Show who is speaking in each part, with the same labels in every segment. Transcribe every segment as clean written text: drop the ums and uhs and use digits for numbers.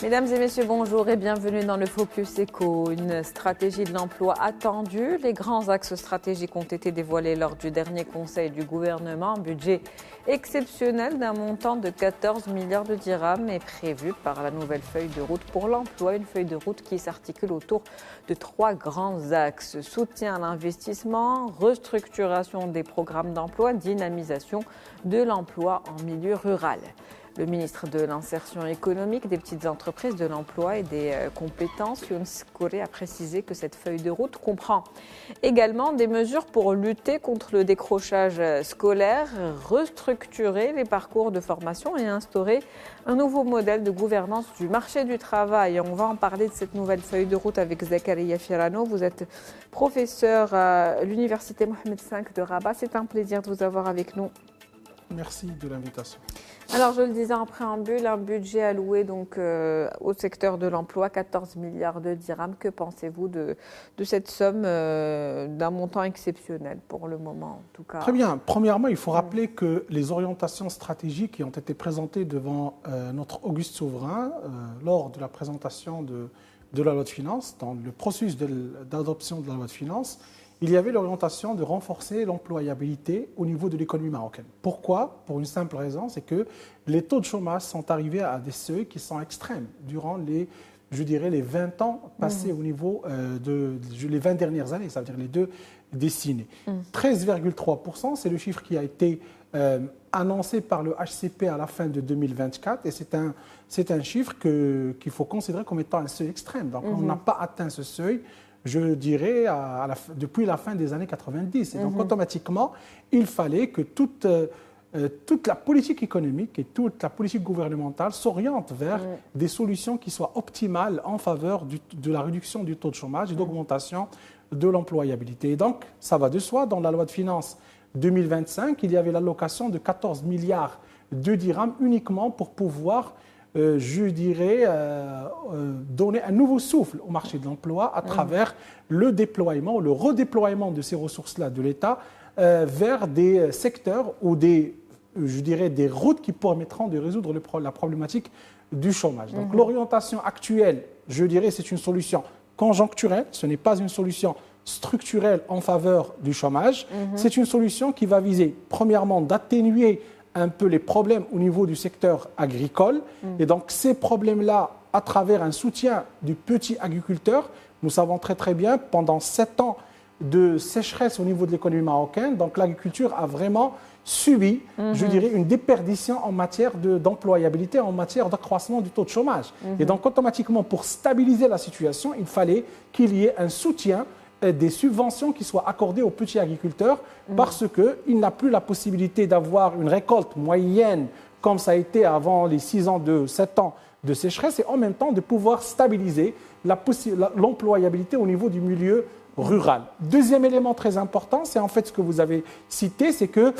Speaker 1: Mesdames et messieurs, bonjour et bienvenue dans le Focus Éco. Une stratégie de l'emploi attendue. Les grands axes stratégiques ont été dévoilés lors du dernier conseil du gouvernement. Un budget exceptionnel d'un montant de 14 milliards de dirhams est prévu par la nouvelle feuille de route pour l'emploi. Une feuille de route qui s'articule autour de 3 grands axes. Soutien à l'investissement, restructuration des programmes d'emploi, dynamisation de l'emploi en milieu rural. Le ministre de l'Insertion économique, des petites entreprises, de l'emploi et des compétences, Younes Kouré, a précisé que cette feuille de route comprend également des mesures pour lutter contre le décrochage scolaire, restructurer les parcours de formation et instaurer un nouveau modèle de gouvernance du marché du travail. On va en parler de cette nouvelle feuille de route avec Zakaria Firano. Vous êtes professeur à l'Université Mohamed V de Rabat. C'est un plaisir de vous avoir avec nous.
Speaker 2: Merci de l'invitation.
Speaker 1: Alors, je le disais en préambule, un budget alloué donc, au secteur de l'emploi, 14 milliards de dirhams. Que pensez-vous de cette somme d'un montant exceptionnel pour le moment, en tout cas?
Speaker 2: Très bien. Premièrement, il faut rappeler que les orientations stratégiques qui ont été présentées devant notre auguste souverain lors de la présentation de la loi de finances, dans le processus d'adoption de la loi de finances, il y avait l'orientation de renforcer l'employabilité au niveau de l'économie marocaine. Pourquoi? Pour une simple raison, c'est que les taux de chômage sont arrivés à des seuils qui sont extrêmes durant les 20 ans passés au niveau les 20 dernières années, ça veut dire les 2 décennies. 13,3%, c'est le chiffre qui a été annoncé par le HCP à la fin de 2024 et c'est un chiffre qu'il faut considérer comme étant un seuil extrême. Donc on n'a pas atteint ce seuil, je dirais, depuis la fin des années 90. Et donc, automatiquement, il fallait que toute la politique économique et toute la politique gouvernementale s'oriente vers des solutions qui soient optimales en faveur de la réduction du taux de chômage et d'augmentation de l'employabilité. Et donc, ça va de soi, dans la loi de finances 2025, il y avait l'allocation de 14 milliards de dirhams uniquement pour pouvoir donner un nouveau souffle au marché de l'emploi à travers le déploiement, le redéploiement de ces ressources-là de l'État vers des secteurs ou des routes qui permettront de résoudre la problématique du chômage. Donc l'orientation actuelle, c'est une solution conjoncturelle, ce n'est pas une solution structurelle en faveur du chômage. C'est une solution qui va viser, premièrement, d'atténuer un peu les problèmes au niveau du secteur agricole. Et donc, ces problèmes-là, à travers un soutien du petit agriculteur, nous savons très très bien, pendant 7 ans de sécheresse au niveau de l'économie marocaine, donc l'agriculture a vraiment subi, une déperdition en matière d'employabilité, en matière d'accroissement du taux de chômage. Et donc, automatiquement, pour stabiliser la situation, il fallait qu'il y ait un soutien des subventions qui soient accordées aux petits agriculteurs parce qu'il n'a plus la possibilité d'avoir une récolte moyenne comme ça a été avant les 7 ans de sécheresse et en même temps de pouvoir stabiliser l'employabilité au niveau du milieu rural. Deuxième élément très important, c'est en fait ce que vous avez cité, c'est que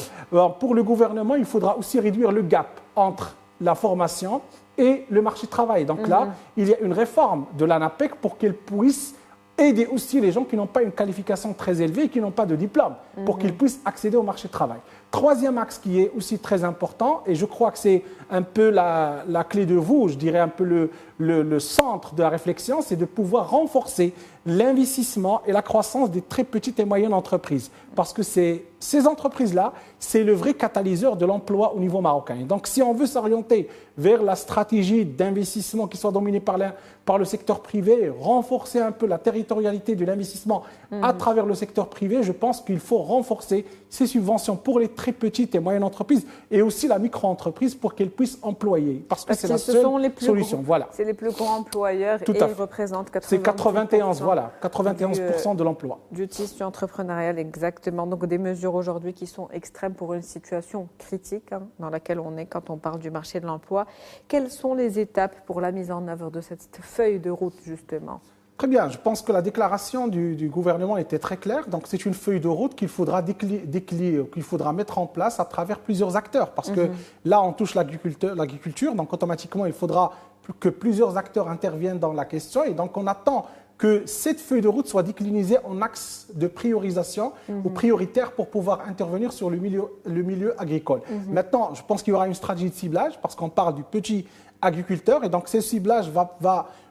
Speaker 2: pour le gouvernement, il faudra aussi réduire le gap entre la formation et le marché du travail. Donc là, il y a une réforme de l'ANAPEC pour qu'elle puisse aider aussi les gens qui n'ont pas une qualification très élevée et qui n'ont pas de diplôme pour qu'ils puissent accéder au marché du travail. Troisième axe qui est aussi très important, et je crois que c'est un peu la clé de voûte, je dirais un peu le centre de la réflexion, c'est de pouvoir renforcer l'investissement et la croissance des très petites et moyennes entreprises. Parce que ces entreprises-là, c'est le vrai catalyseur de l'emploi au niveau marocain. Et donc, si on veut s'orienter vers la stratégie d'investissement qui soit dominée par le secteur privé, renforcer un peu la territorialité de l'investissement à travers le secteur privé, je pense qu'il faut renforcer ces subventions pour les très petites et moyennes entreprises et aussi la micro-entreprise pour qu'elles puissent employer. Parce que c'est la seule solution. Voilà.
Speaker 1: C'est les plus grands employeurs et ils représentent
Speaker 2: 91% de l'emploi.
Speaker 1: Du tissu entrepreneurial, exactement. Donc des mesures aujourd'hui qui sont extrêmes pour une situation critique dans laquelle on est quand on parle du marché de l'emploi. Quelles sont les étapes pour la mise en œuvre de cette feuille de route, justement ?
Speaker 2: Très bien, je pense que la déclaration du gouvernement était très claire. Donc c'est une feuille de route qu'il faudra qu'il faudra mettre en place à travers plusieurs acteurs. Parce que là, on touche l'agriculture, donc automatiquement, il faudra que plusieurs acteurs interviennent dans la question. Et donc on attend que cette feuille de route soit déclinisée en axes de priorisation ou prioritaires pour pouvoir intervenir sur le milieu agricole. Maintenant, je pense qu'il y aura une stratégie de ciblage parce qu'on parle du petit agriculteurs. Et donc, ce ciblage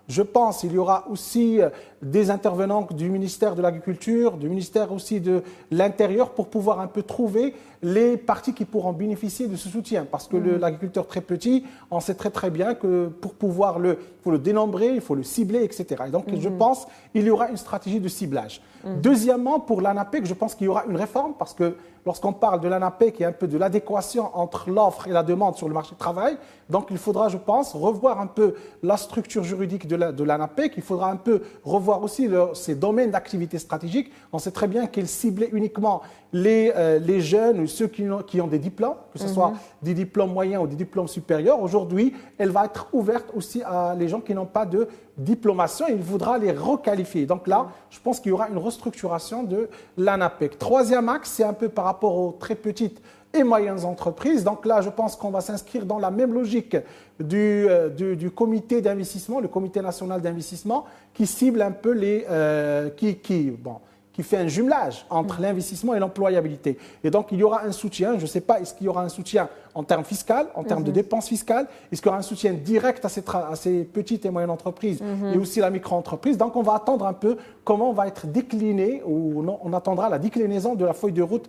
Speaker 2: je pense, il y aura aussi des intervenants du ministère de l'Agriculture, du ministère aussi de l'Intérieur pour pouvoir un peu trouver les parties qui pourront bénéficier de ce soutien. Parce que l'agriculteur très petit, on sait très très bien que pour pouvoir il faut le dénombrer, il faut le cibler, etc. Et donc, je pense qu'il y aura une stratégie de ciblage. Deuxièmement, pour l'ANAPEC, je pense qu'il y aura une réforme parce que lorsqu'on parle de l'ANAPEC, il y a un peu de l'adéquation entre l'offre et la demande sur le marché du travail. Donc, il faudra, je pense, revoir un peu la structure juridique de l'ANAPEC. Il faudra un peu revoir aussi ses domaines d'activité stratégique. On sait très bien qu'elle ciblait uniquement les jeunes ou ceux qui ont des diplômes, que ce soit des diplômes moyens ou des diplômes supérieurs. Aujourd'hui, elle va être ouverte aussi à les gens qui n'ont pas de diplomation et il faudra les requalifier. Donc là, je pense qu'il y aura une restructuration de l'ANAPEC. Troisième axe, c'est un peu par rapport aux très petites et moyennes entreprises. Donc là, je pense qu'on va s'inscrire dans la même logique du comité d'investissement, le comité national d'investissement, qui cible un peu qui fait un jumelage entre l'investissement et l'employabilité. Et donc, il y aura un soutien. Je ne sais pas, est-ce qu'il y aura un soutien en termes fiscaux, en termes de dépenses fiscales? Est-ce qu'il y aura un soutien direct à ces petites et moyennes entreprises et aussi la micro-entreprise? Donc, on va attendre un peu comment va être décliné, ou non, on attendra la déclinaison de la feuille de route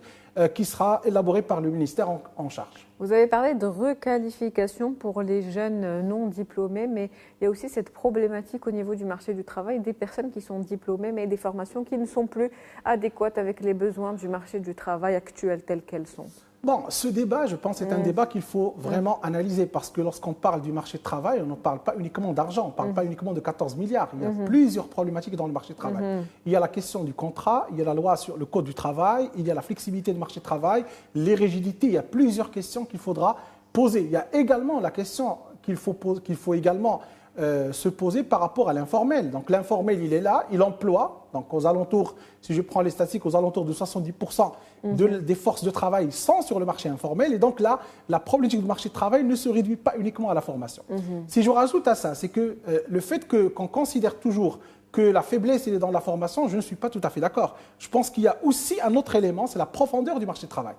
Speaker 2: qui sera élaborée par le ministère en charge.
Speaker 1: Vous avez parlé de requalification pour les jeunes non diplômés, mais il y a aussi cette problématique au niveau du marché du travail des personnes qui sont diplômées, mais des formations qui ne sont plus adéquates avec les besoins du marché du travail actuel tels qu'elles sont.
Speaker 2: Bon, ce débat, je pense, est un débat qu'il faut vraiment analyser parce que lorsqu'on parle du marché du travail, on ne parle pas uniquement d'argent, on ne parle pas uniquement de 14 milliards. Il y a plusieurs problématiques dans le marché du travail. Il y a la question du contrat, il y a la loi sur le code du travail, il y a la flexibilité du marché du travail, les rigidités, il y a plusieurs questions qu'il faudra poser. Il y a également la question qu'il faut également se poser par rapport à l'informel. Donc l'informel, il est là, il emploie, donc aux alentours, si je prends les statistiques, aux alentours de 70% des forces de travail sont sur le marché informel. Et donc là, la problématique du marché du travail ne se réduit pas uniquement à la formation. Si je rajoute à ça, c'est que le fait qu'on considère toujours que la faiblesse est dans la formation, je ne suis pas tout à fait d'accord. Je pense qu'il y a aussi un autre élément, c'est la profondeur du marché du travail.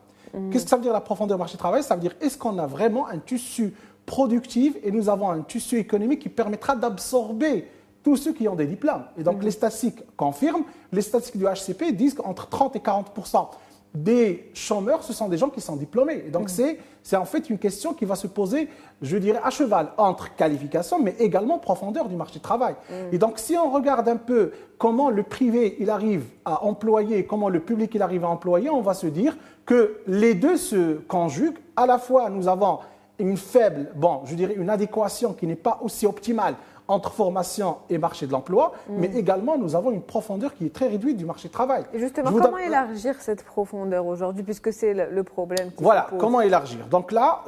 Speaker 2: Qu'est-ce que ça veut dire la profondeur du marché du travail? Ça veut dire est-ce qu'on a vraiment un tissu productif et nous avons un tissu économique qui permettra d'absorber tous ceux qui ont des diplômes. Et donc les statistiques confirment, les statistiques du HCP disent qu'entre 30 et 40% des chômeurs, ce sont des gens qui sont diplômés. Et donc c'est en fait une question qui va se poser, je dirais, à cheval entre qualification, mais également profondeur du marché du travail. Et donc si on regarde un peu comment le privé il arrive à employer, comment le public il arrive à employer, on va se dire que les deux se conjuguent. À la fois, nous avons une faible, je dirais une adéquation qui n'est pas aussi optimale entre formation et marché de l'emploi, mais également nous avons une profondeur qui est très réduite du marché du travail.
Speaker 1: Et justement, comment élargir cette profondeur aujourd'hui, puisque c'est le problème qui
Speaker 2: Voilà,
Speaker 1: se pose.
Speaker 2: comment élargir? Donc là,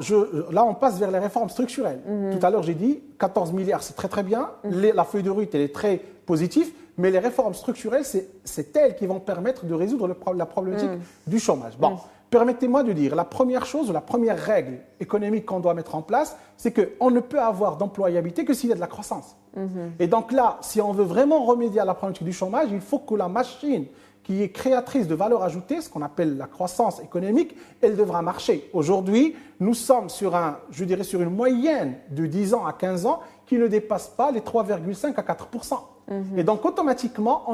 Speaker 2: on passe vers les réformes structurelles. Tout à l'heure, j'ai dit 14 milliards, c'est très très bien. La feuille de route, elle est très positive, mais les réformes structurelles, c'est elles qui vont permettre de résoudre la problématique du chômage. Bon. Permettez-moi de dire, la première chose, la première règle économique qu'on doit mettre en place, c'est qu'on ne peut avoir d'employabilité que s'il y a de la croissance. Et donc là, si on veut vraiment remédier à la problématique du chômage, il faut que la machine qui est créatrice de valeur ajoutée, ce qu'on appelle la croissance économique, elle devra marcher. Aujourd'hui, nous sommes sur une moyenne de 10 ans à 15 ans qui ne dépasse pas les 3,5 à 4%. Et donc, automatiquement,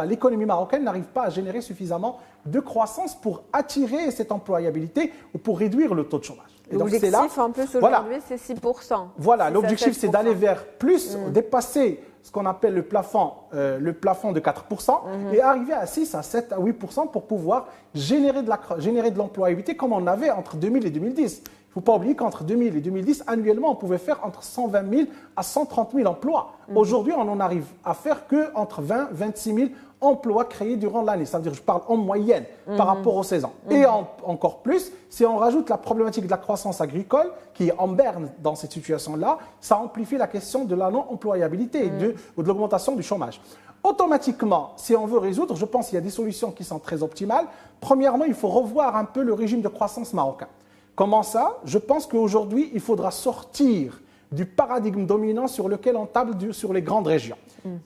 Speaker 2: l'économie marocaine n'arrive pas à générer suffisamment de croissance pour attirer cette employabilité ou pour réduire le taux de chômage.
Speaker 1: L'objectif, en plus, aujourd'hui, c'est 6%.
Speaker 2: Voilà, l'objectif, c'est d'aller vers plus, dépasser ce qu'on appelle le plafond de 4% et arriver à 6, à 7, à 8% pour pouvoir générer de l'employabilité comme on avait entre 2000 et 2010. Il ne faut pas oublier qu'entre 2000 et 2010, annuellement, on pouvait faire entre 120 000 à 130 000 emplois. Aujourd'hui, on en arrive à faire qu'entre 20 000 et 26 000 emplois créés durant l'année. Ça veut dire, je parle en moyenne par rapport aux saisons. Et encore plus, si on rajoute la problématique de la croissance agricole, qui est en berne dans cette situation-là, ça amplifie la question de la non-employabilité ou de l'augmentation du chômage. Automatiquement, si on veut résoudre, je pense qu'il y a des solutions qui sont très optimales. Premièrement, il faut revoir un peu le régime de croissance marocain. Comment ça? Je pense qu'aujourd'hui, il faudra sortir du paradigme dominant sur lequel on table sur les grandes régions.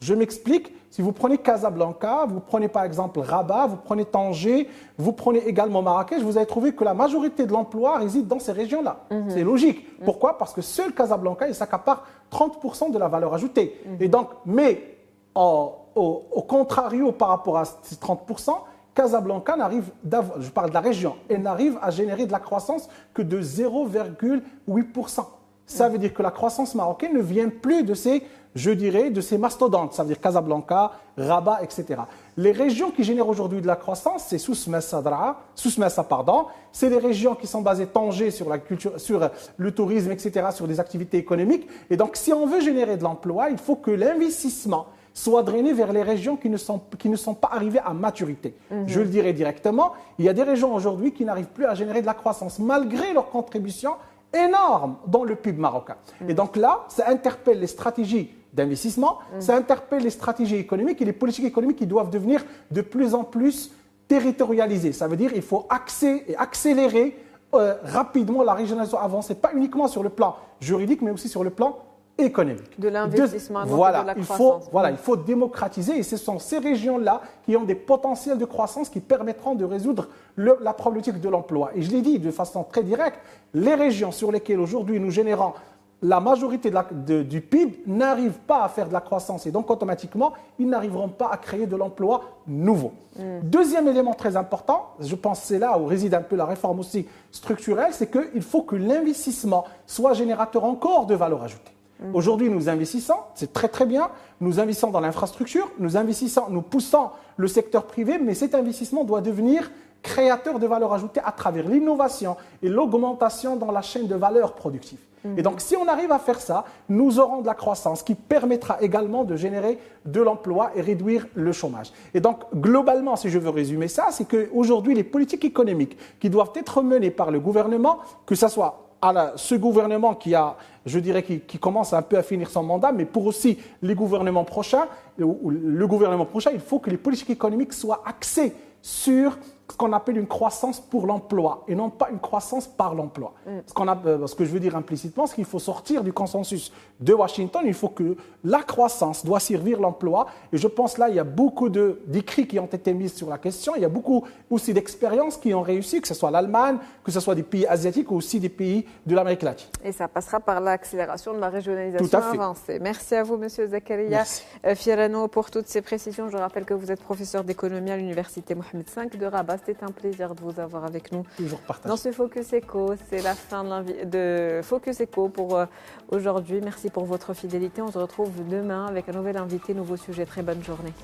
Speaker 2: Je m'explique. Si vous prenez Casablanca, vous prenez par exemple Rabat, vous prenez Tanger, vous prenez également Marrakech, vous allez trouver que la majorité de l'emploi réside dans ces régions-là. C'est logique. Pourquoi? Parce que seul Casablanca, il s'accapare 30% de la valeur ajoutée. Et donc, mais au contrario par rapport à ces 30%, Casablanca n'arrive, je parle de la région, elle n'arrive à générer de la croissance que de 0,8%. Ça veut dire que la croissance marocaine ne vient plus de ces, je dirais, de ces mastodontes. Ça veut dire Casablanca, Rabat, etc. Les régions qui génèrent aujourd'hui de la croissance, c'est Souss-Messa, c'est les régions qui sont basées Tanger sur la culture, sur le tourisme, etc., sur des activités économiques. Et donc, si on veut générer de l'emploi, il faut que l'investissement soit drainé vers les régions qui ne sont pas arrivées à maturité. Je le dirais directement, il y a des régions aujourd'hui qui n'arrivent plus à générer de la croissance, malgré leur contribution énorme dans le PIB marocain. Et donc là, ça interpelle les stratégies d'investissement, ça interpelle les stratégies économiques et les politiques économiques qui doivent devenir de plus en plus territorialisées. Ça veut dire qu'il faut accélérer rapidement la régionalisation, avancer pas uniquement sur le plan juridique, mais aussi sur le plan économique.
Speaker 1: De l'investissement, de la croissance.
Speaker 2: Il faut démocratiser et ce sont ces régions-là qui ont des potentiels de croissance qui permettront de résoudre la problématique de l'emploi. Et je l'ai dit de façon très directe, les régions sur lesquelles aujourd'hui nous générons la majorité du PIB n'arrivent pas à faire de la croissance et donc automatiquement, ils n'arriveront pas à créer de l'emploi nouveau. Deuxième élément très important, je pense que c'est là où réside un peu la réforme aussi structurelle, c'est qu'il faut que l'investissement soit générateur encore de valeur ajoutée. Aujourd'hui, nous investissons, c'est très très bien, nous investissons dans l'infrastructure, nous poussons le secteur privé, mais cet investissement doit devenir créateur de valeur ajoutée à travers l'innovation et l'augmentation dans la chaîne de valeur productive. Et donc, si on arrive à faire ça, nous aurons de la croissance qui permettra également de générer de l'emploi et réduire le chômage. Et donc, globalement, si je veux résumer ça, c'est qu'aujourd'hui, les politiques économiques qui doivent être menées par le gouvernement, que ce soit ce gouvernement qui commence un peu à finir son mandat, mais pour aussi les gouvernements prochains, le gouvernement prochain, il faut que les politiques économiques soient axées sur ce qu'on appelle une croissance pour l'emploi et non pas une croissance par l'emploi. Ce que je veux dire implicitement, c'est qu'il faut sortir du consensus de Washington. Il faut que la croissance doit servir l'emploi. Et je pense là, il y a beaucoup d'écrits qui ont été mis sur la question. Il y a beaucoup aussi d'expériences qui ont réussi, que ce soit l'Allemagne, que ce soit des pays asiatiques ou aussi des pays de l'Amérique latine.
Speaker 1: Et ça passera par l'accélération de la régionalisation avancée. Merci à vous, Monsieur Zakaria Fierano, pour toutes ces précisions. Je rappelle que vous êtes professeur d'économie à l'Université Mohamed V de Rabat. C'était un plaisir de vous avoir avec nous.
Speaker 2: Toujours partagé.
Speaker 1: Dans ce Focus Eco, c'est la fin de Focus Eco pour aujourd'hui. Merci pour votre fidélité. On se retrouve demain avec un nouvel invité, nouveau sujet. Très bonne journée.